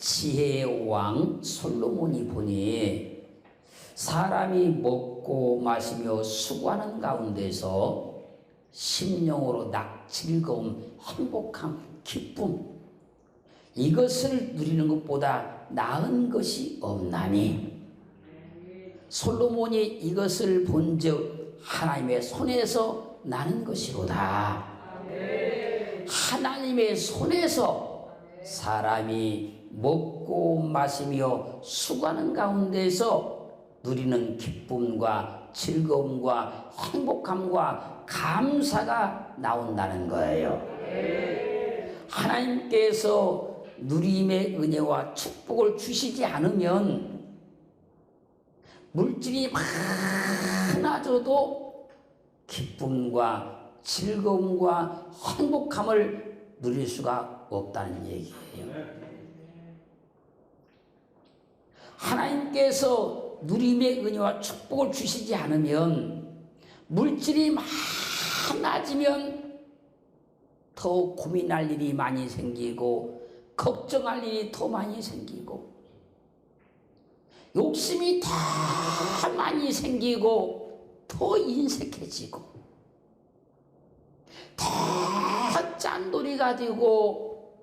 지혜의 왕 솔로몬이 보니 사람이 먹고 마시며 수고하는 가운데서 심령으로 즐거움, 행복함, 기쁨 이것을 누리는 것보다 나은 것이 없나니 솔로몬이 이것을 본즉 하나님의 손에서 나는 것이로다. 하나님의 손에서 사람이 먹고 마시며 수고하는 가운데서 누리는 기쁨과 즐거움과 행복함과 감사가 나온다는 거예요. 하나님께서 누림의 은혜와 축복을 주시지 않으면 물질이 많아져도 기쁨과 즐거움과 행복함을 누릴 수가 없다는 얘기예요. 하나님께서 누림의 은혜와 축복을 주시지 않으면 물질이 많아지면 더 고민할 일이 많이 생기고 걱정할 일이 더 많이 생기고 욕심이 더 많이 생기고 더 인색해지고 더 짠돌이가 되고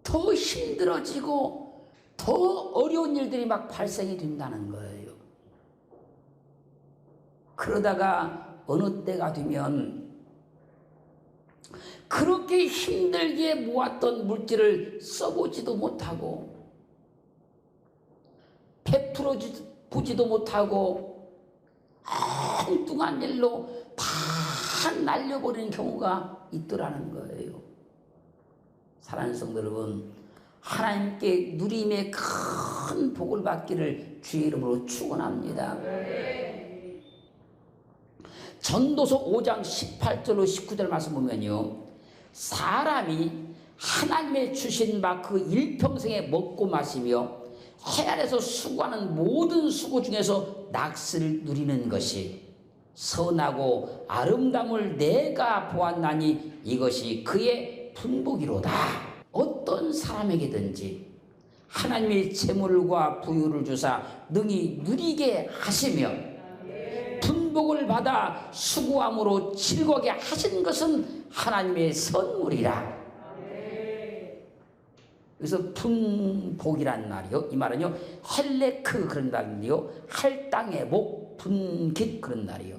더 힘들어지고 더 어려운 일들이 막 발생이 된다는 거예요. 그러다가 어느 때가 되면 그렇게 힘들게 모았던 물질을 써보지도 못하고 베풀어 보지도 못하고 엉뚱한 일로 다 날려버리는 경우가 있더라는 거예요. 사랑하는 성도 여러분, 하나님께 누림의 큰 복을 받기를 주의 이름으로 축원합니다. 전도서 5장 18절로 19절 말씀 보면요, 사람이 하나님의 주신 바 그 일평생에 먹고 마시며 해 아래서 수고하는 모든 수고 중에서 낙스를 누리는 것이 선하고 아름다움을 내가 보았나니 이것이 그의 분복이로다. 어떤 사람에게든지 하나님의 재물과 부유를 주사 능히 누리게 하시며 분복을 받아 수고함으로 즐거게 하신 것은 하나님의 선물이라. 그래서 분복이란 말이요, 이 말은요 헬레크 그런 말인데요, 할당의 복, 분깃 그런 말이요.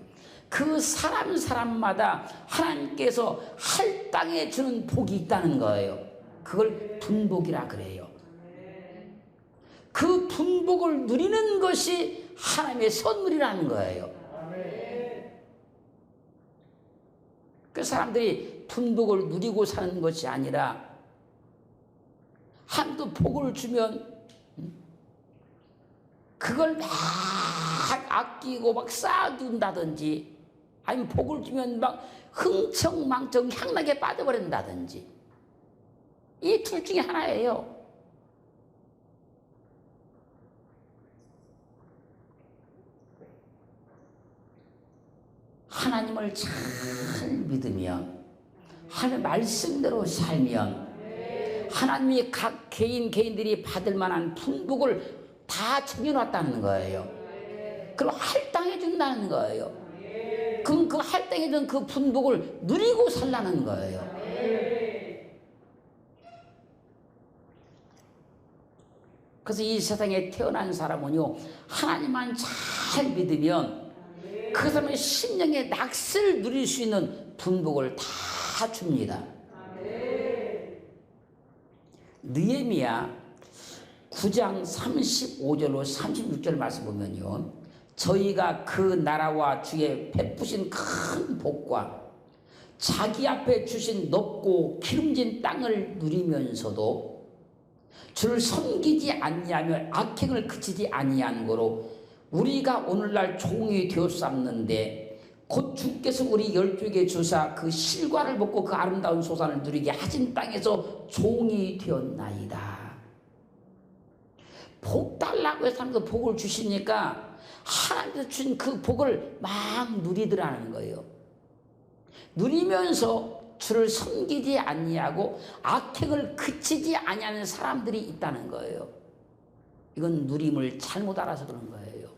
그 사람마다 하나님께서 할당해 주는 복이 있다는 거예요. 그걸 분복이라 그래요. 그 분복을 누리는 것이 하나님의 선물이라는 거예요. 그 사람들이 분복을 누리고 사는 것이 아니라 한두 복을 주면 그걸 막 아끼고 막 쌓아둔다든지 아니면 복을 주면 막 흥청망청 향락에 빠져버린다든지 이 둘 중에 하나예요. 하나님을 잘 믿으면 하나님의 말씀대로 살면 하나님이 각 개인들이 받을 만한 분복을 다 챙겨놨다는 거예요. 그럼 할당해 준다는 거예요. 그럼 그 할당해 준 그 분복을 누리고 살라는 거예요. 그래서 이 세상에 태어난 사람은요, 하나님만 잘 믿으면 그 사람의 심령의 낙스를 누릴 수 있는 분복을 다 줍니다. 느헤미야 9장 35절로 36절 말씀 보면요, 저희가 그 나라와 주의 베푸신 큰 복과 자기 앞에 주신 높고 기름진 땅을 누리면서도 주를 섬기지 아니하며 악행을 그치지 아니한 거로 우리가 오늘날 종이 되었었는데 곧 주께서 우리 열조에게 주사 그 실과를 먹고 그 아름다운 소산을 누리게 하신 땅에서 종이 되었나이다. 복 달라고 해서 하면서 복을 주시니까 하나님께서 주신 그 복을 막 누리더라는 거예요. 누리면서 주를 섬기지 아니하고 악행을 그치지 아니하는 사람들이 있다는 거예요. 이건 누림을 잘못 알아서 그런 거예요.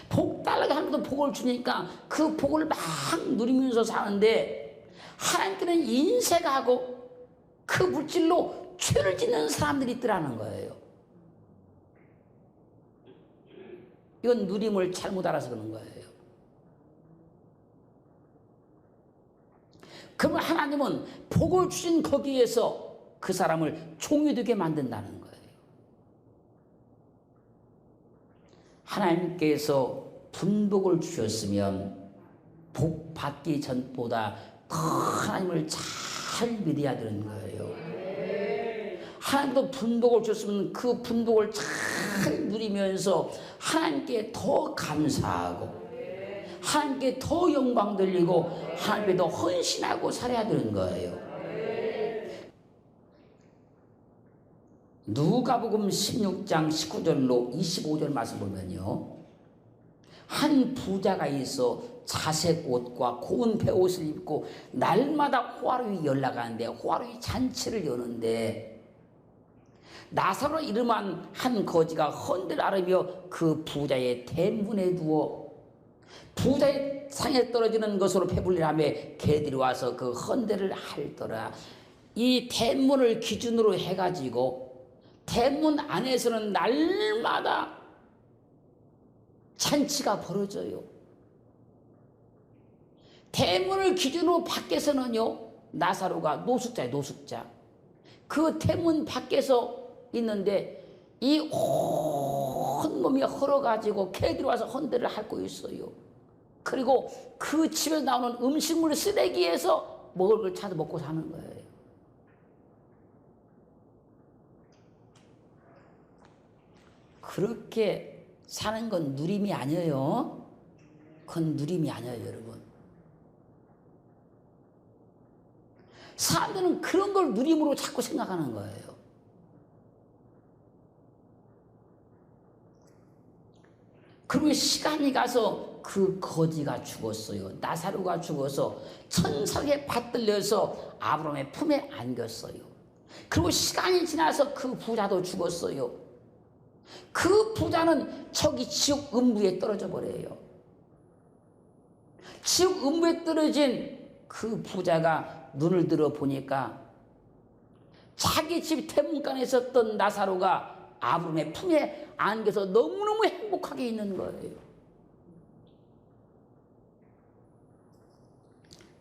복 달라고 하면서 복을 주니까 그 복을 막 누리면서 사는데 하나님께는 인색하고 그 물질로 죄를 짓는 사람들이 있더라는 거예요. 이건 누림을 잘못 알아서 그런 거예요. 그러면 하나님은 복을 주신 거기에서 그 사람을 종이 되게 만든다는 거예요. 하나님께서 분복을 주셨으면 복 받기 전보다 더 하나님을 잘 믿어야 되는 거예요. 하나님도 분복을 주셨으면 그 분복을 잘 누리면서 하나님께 더 감사하고 하나님께 더 영광 돌리고 하나님께 더 헌신하고 살아야 되는 거예요. 누가복음 16장 19절로 25절 말씀 보면요, 한 부자가 있어 자색 옷과 고운 베옷을 입고 날마다 호화로이 연락하는데 호화로이 잔치를 여는데 나사로 이름한 한 거지가 헌들 앓으며 그 부자의 대문에 누워 부자의 상에 떨어지는 것으로 배불리라며 개들이 와서 그 헌대를 핥더라. 이 대문을 기준으로 해가지고 대문 안에서는 날마다 잔치가 벌어져요. 대문을 기준으로 밖에서는요, 나사로가 노숙자예요, 노숙자. 그 대문 밖에서 있는데 이 온몸이 헐어가지고 개들이 와서 헌대를 핥고 있어요. 그리고 그 집에서 나오는 음식물 쓰레기에서 먹을 걸 찾아 먹고 사는 거예요. 그렇게 사는 건 누림이 아니에요. 그건 누림이 아니에요, 여러분. 사람들은 그런 걸 누림으로 자꾸 생각하는 거예요. 그리고 시간이 가서 그 거지가 죽었어요. 나사로가 죽어서 천사에 받들려서 아브라함의 품에 안겼어요. 그리고 시간이 지나서 그 부자도 죽었어요. 그 부자는 저기 지옥 음부에 떨어져 버려요. 지옥 음부에 떨어진 그 부자가 눈을 들어 보니까 자기 집 대문간에 있었던 나사로가 아브라함의 품에 안겨서 너무너무 행복하게 있는 거예요.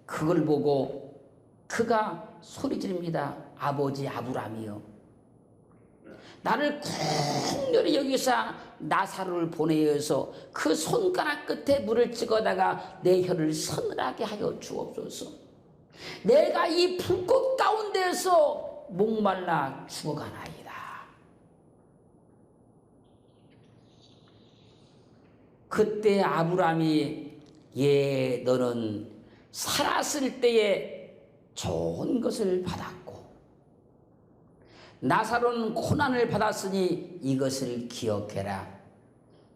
그걸 보고 그가 소리 지릅니다. 아버지 아브라함이요, 나를 국렬히 여기서 나사로를 보내어서 그 손가락 끝에 물을 찍어다가 내 혀를 서늘하게 하여 주옵소서. 내가 이 불꽃 가운데서 목말라 죽어가나이다. 그때 아브라함이 예, 너는 살았을 때에 좋은 것을 받았고 나사로는 고난을 받았으니 이것을 기억해라.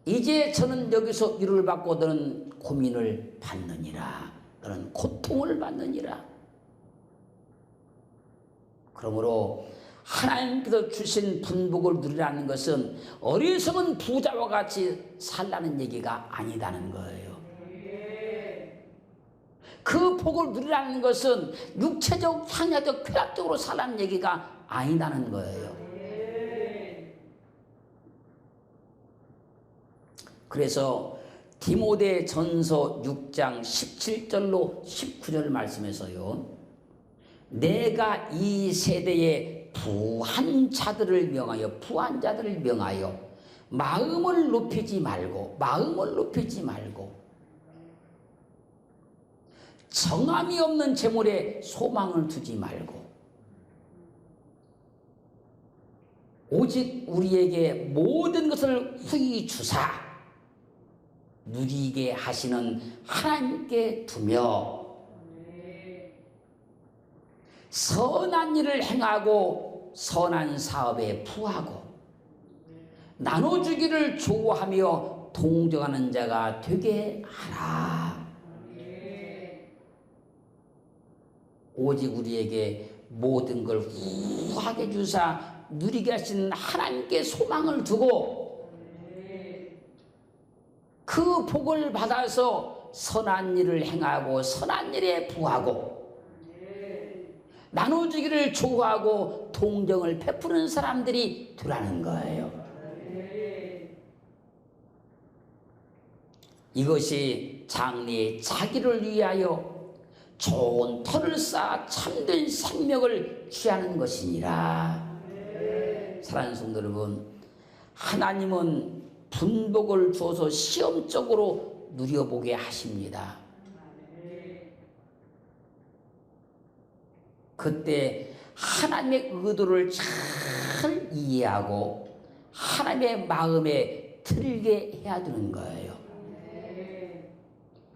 이제 저는 여기서 위로를 받고 너는 고민을 받느니라. 너는 고통을 받느니라. 그러므로 하나님께서 주신 분복을 누리라는 것은 어리석은 부자와 같이 살라는 얘기가 아니다는 거예요. 그 복을 누리라는 것은 육체적, 향야적, 쾌락적으로 살라는 얘기가 아니다는 거예요. 그래서 디모데 전서 6장 17절로 19절 말씀에서요, 내가 이 세대의 부한 자들을 명하여 마음을 높이지 말고 정함이 없는 재물에 소망을 두지 말고 오직 우리에게 모든 것을 후히 주사 누리게 하시는 하나님께 두며 선한 일을 행하고 선한 사업에 부하고 나눠주기를 좋아하며 동정하는 자가 되게 하라. 오직 우리에게 모든 걸 후하게 주사 누리게 하신 하나님께 소망을 두고 그 복을 받아서 선한 일을 행하고 선한 일에 부하고 나눠주기를 좋아하고 동정을 베푸는 사람들이 되라는 거예요. 이것이 장래의 자기를 위하여 좋은 터를 쌓아 참된 생명을 취하는 것이니라. 사랑하는 성도 여러분, 하나님은 분복을 주어서 시험적으로 누려보게 하십니다. 그때 하나님의 의도를 잘 이해하고 하나님의 마음에 들게 해야 되는 거예요.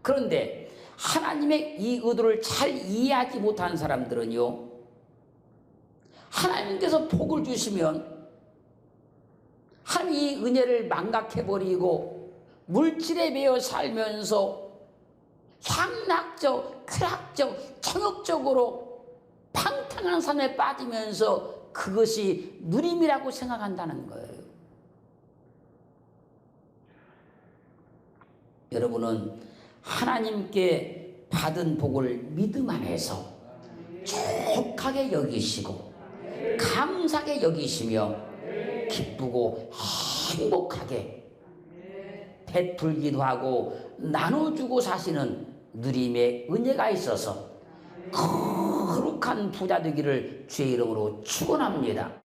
그런데 하나님의 이 의도를 잘 이해하지 못한 사람들은요, 하나님께서 복을 주시면 하나님 이 은혜를 망각해버리고 물질에 매여 살면서 향락적, 쾌락적, 정욕적으로 방탕한 삶에 빠지면서 그것이 누림이라고 생각한다는 거예요. 여러분은 하나님께 받은 복을 믿음 안에서 족하게 여기시고 감사하게 여기시며 기쁘고 행복하게 베풀기도 하고 나눠주고 사시는 누림의 은혜가 있어서 거룩한 부자 되기를 주의 이름으로 축원합니다.